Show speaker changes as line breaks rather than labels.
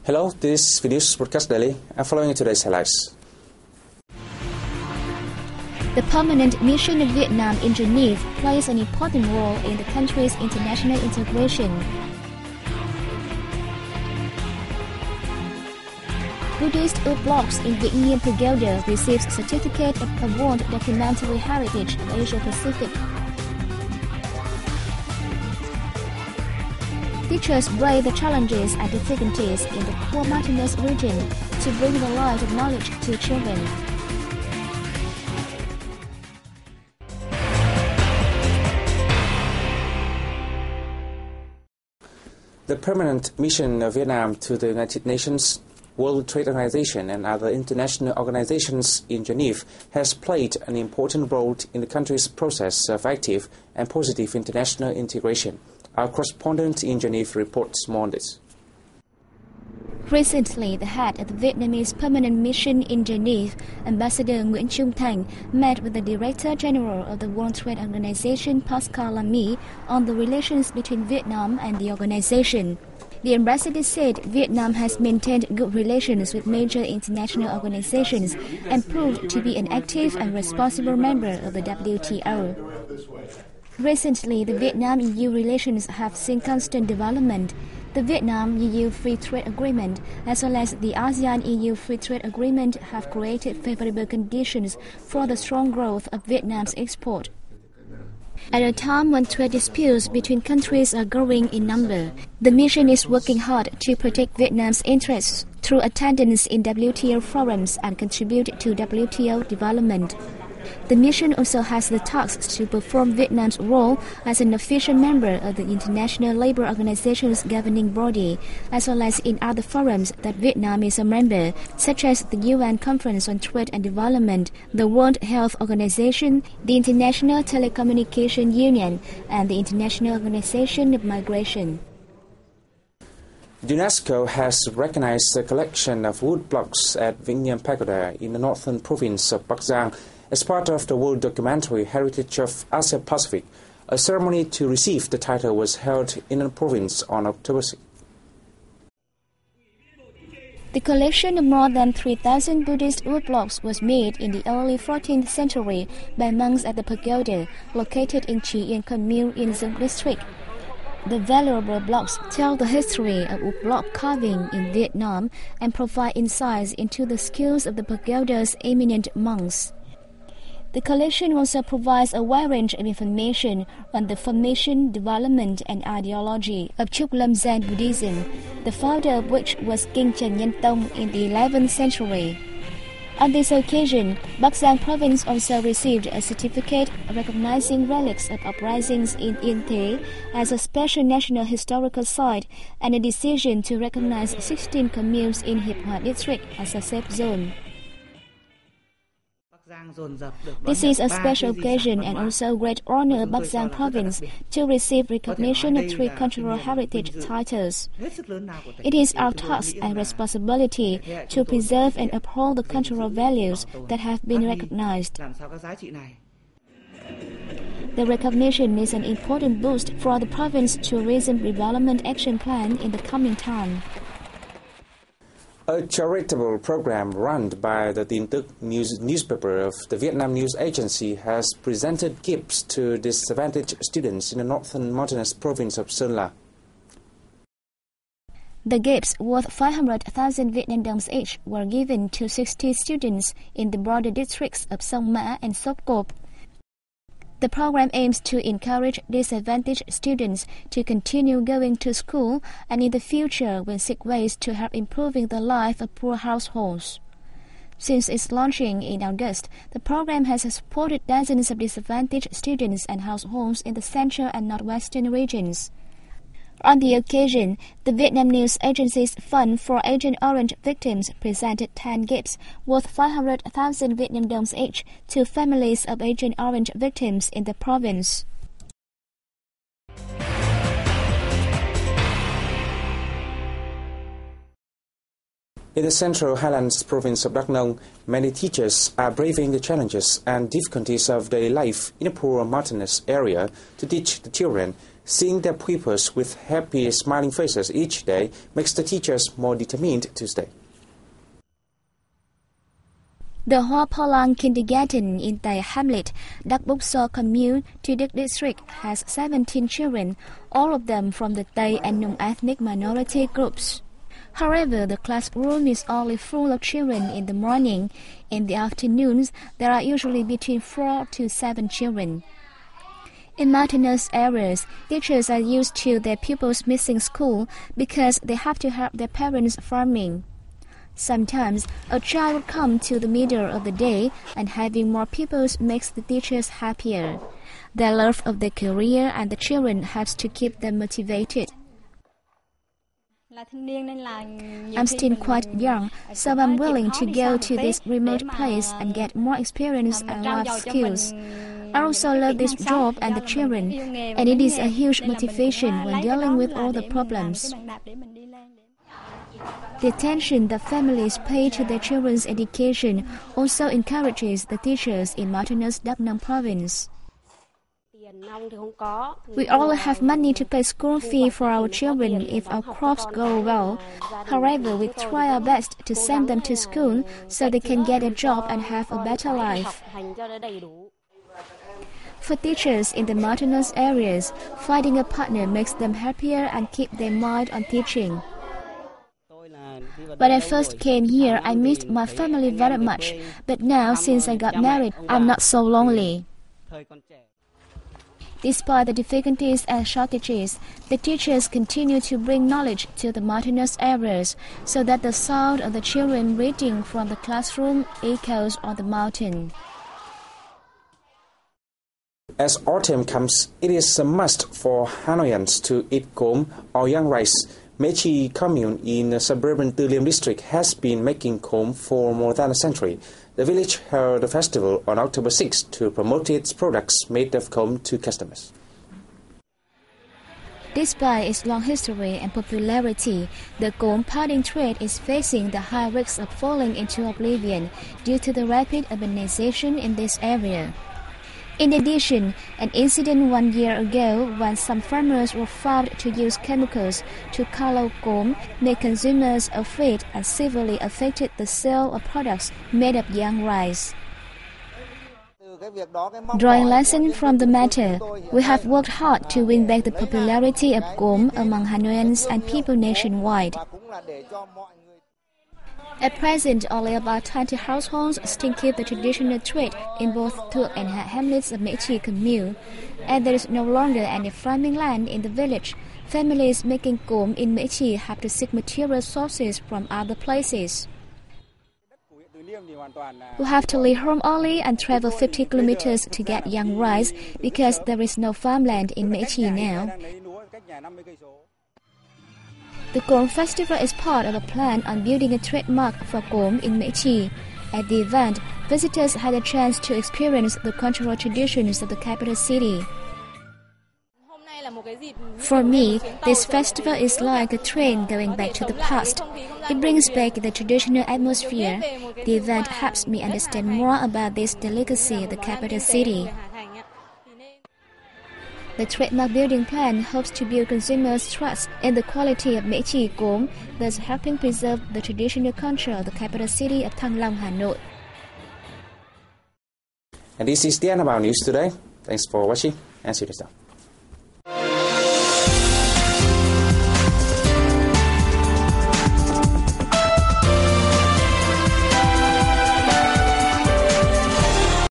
Hello, this is VNA Broadcast Daily. I'm following today's highlights.
The permanent mission of Vietnam in Geneva plays an important role in the country's international integration. Buddhist blocks in Vietnam Pagoda receives certificate of World Documentary Heritage of Asia Pacific. Teachers brave the challenges and difficulties in the poor mountainous region to bring the light of knowledge to children.
The permanent mission of Vietnam to the United Nations, World Trade Organization and other international organizations in Geneva has played an important role in the country's process of active and positive international integration. Our correspondent in Geneva reports more on this.
Recently, the head of the Vietnamese permanent mission in Geneva, Ambassador Nguyễn Trung Thành, met with the Director General of the World Trade Organization, Pascal Lamy, on the relations between Vietnam and the organization. The ambassador said Vietnam has maintained good relations with major international organizations and proved to be an active and responsible member of the WTO. Recently, the Vietnam-EU relations have seen constant development. The Vietnam-EU Free Trade Agreement as well as the ASEAN-EU Free Trade Agreement have created favorable conditions for the strong growth of Vietnam's export. At a time when trade disputes between countries are growing in number, the mission is working hard to protect Vietnam's interests through attendance in WTO forums and contribute to WTO development. The mission also has the task to perform Vietnam's role as an official member of the International Labour Organization's governing body, as well as in other forums that Vietnam is a member, such as the UN Conference on Trade and Development, the World Health Organization, the International Telecommunication Union, and the International Organization of Migration.
UNESCO has recognized the collection of wood blocks at VNA Pagoda in the northern province of Bắc Giang as part of the World Documentary Heritage of Asia Pacific. A ceremony to receive the title was held in the province on October 6.
The collection of more than 3,000 Buddhist wood blocks was made in the early 14th century by monks at the pagoda, located in Chi Yên commune in Dung district. The valuable blocks tell the history of wood block carving in Vietnam and provide insights into the skills of the pagoda's eminent monks. The collection also provides a wide range of information on the formation, development, and ideology of Trúc Lâm Giang Buddhism, the founder of which was King Trần Nhân Tông in the 11th century. On this occasion, Bắc Giang province also received a certificate recognizing relics of uprisings in Yên Thế as a special national historical site and a decision to recognize 16 communes in Hiệp Hòa district as a safe zone. This is a special occasion and also a great honor of Bắc Giang province to receive recognition of 3 cultural heritage titles. It is our task and responsibility to preserve and uphold the cultural values that have been recognized. The recognition is an important boost for the province tourism development action plan in the coming time.
A charitable program run by the Tin Tức newspaper of the Vietnam News Agency has presented gifts to disadvantaged students in the northern mountainous province of Sơn La.
The gifts, worth 500,000 Vietnam đồng each, were given to 60 students in the border districts of Sông Mã and Sốp Cộp. The program aims to encourage disadvantaged students to continue going to school and in the future will seek ways to help improving the life of poor households. Since its launching in August, the program has supported dozens of disadvantaged students and households in the central and northwestern regions. On the occasion, the Vietnam News Agency's Fund for Agent Orange victims presented 10 gifts worth 500,000 Vietnam đồng each to families of Agent Orange victims in the province.
In the central highlands province of Đắk Nông, many teachers are braving the challenges and difficulties of daily life in a poor mountainous area to teach the children Seeing their pupils with happy, smiling faces each day makes the teachers more determined to stay.
The Hoa Palang Kindergarten in Tay Hamlet, Dak Buk So commune, Tudik district, has 17 children, all of them from the Tay and Nung ethnic minority groups. However, the classroom is only full of children in the morning. In the afternoons, there are usually between 4 to 7 children. In mountainous areas, teachers are used to their pupils missing school because they have to help their parents farming. Sometimes, a child would come to the middle of the day, and having more pupils makes the teachers happier. Their love of their career and the children helps to keep them motivated. I'm still quite young, so I'm willing to go to this remote place and get more experience and life skills. I also love this job and the children, and it is a huge motivation when dealing with all the problems. The attention that families pay to their children's education also encourages the teachers in mountainous Đắk Nông province. We all have money to pay school fee for our children if our crops grow well. However, we try our best to send them to school so they can get a job and have a better life. For teachers in the mountainous areas, finding a partner makes them happier and keep their mind on teaching. When I first came here, I missed my family very much, but now, since I got married, I'm not so lonely. Despite the difficulties and shortages, the teachers continue to bring knowledge to the mountainous areas so that the sound of the children reading from the classroom echoes on the mountain.
As autumn comes, it is a must for Hanoians to eat gom or young rice. Mễ Trì commune in suburban Tư Liêm district has been making gom for more than a century. The village held a festival on October 6 to promote its products made of gom to customers.
Despite its long history and popularity, the gom pounding trade is facing the high risks of falling into oblivion due to the rapid urbanization in this area. In addition, an incident 1 year ago when some farmers were found to use chemicals to color gom made consumers afraid and severely affected the sale of products made of young rice. Drawing lessons from the matter, we have worked hard to win back the popularity of gom among Hanoians and people nationwide. At present, only about 20 households still keep the traditional trade in both Thượng and Hạ hamlets of Mễ Trì commune, and there is no longer any farming land in the village. Families making gom in Mễ Trì have to seek material sources from other places. We have to leave home early and travel 50 kilometers to get young rice because there is no farmland in Mễ Trì now. The Gom Festival is part of a plan on building a trademark for gom in Mễ Trì. At the event, visitors had a chance to experience the cultural traditions of the capital city. For me, this festival is like a train going back to the past. It brings back the traditional atmosphere. The event helps me understand more about this delicacy of the capital city. The trademark building plan hopes to build consumers' trust in the quality of Mễ Trì gom, thus helping preserve the traditional culture of the capital city of Thăng Long, Hà Nội.
And this is the end of our news today. Thanks for watching and see you next time.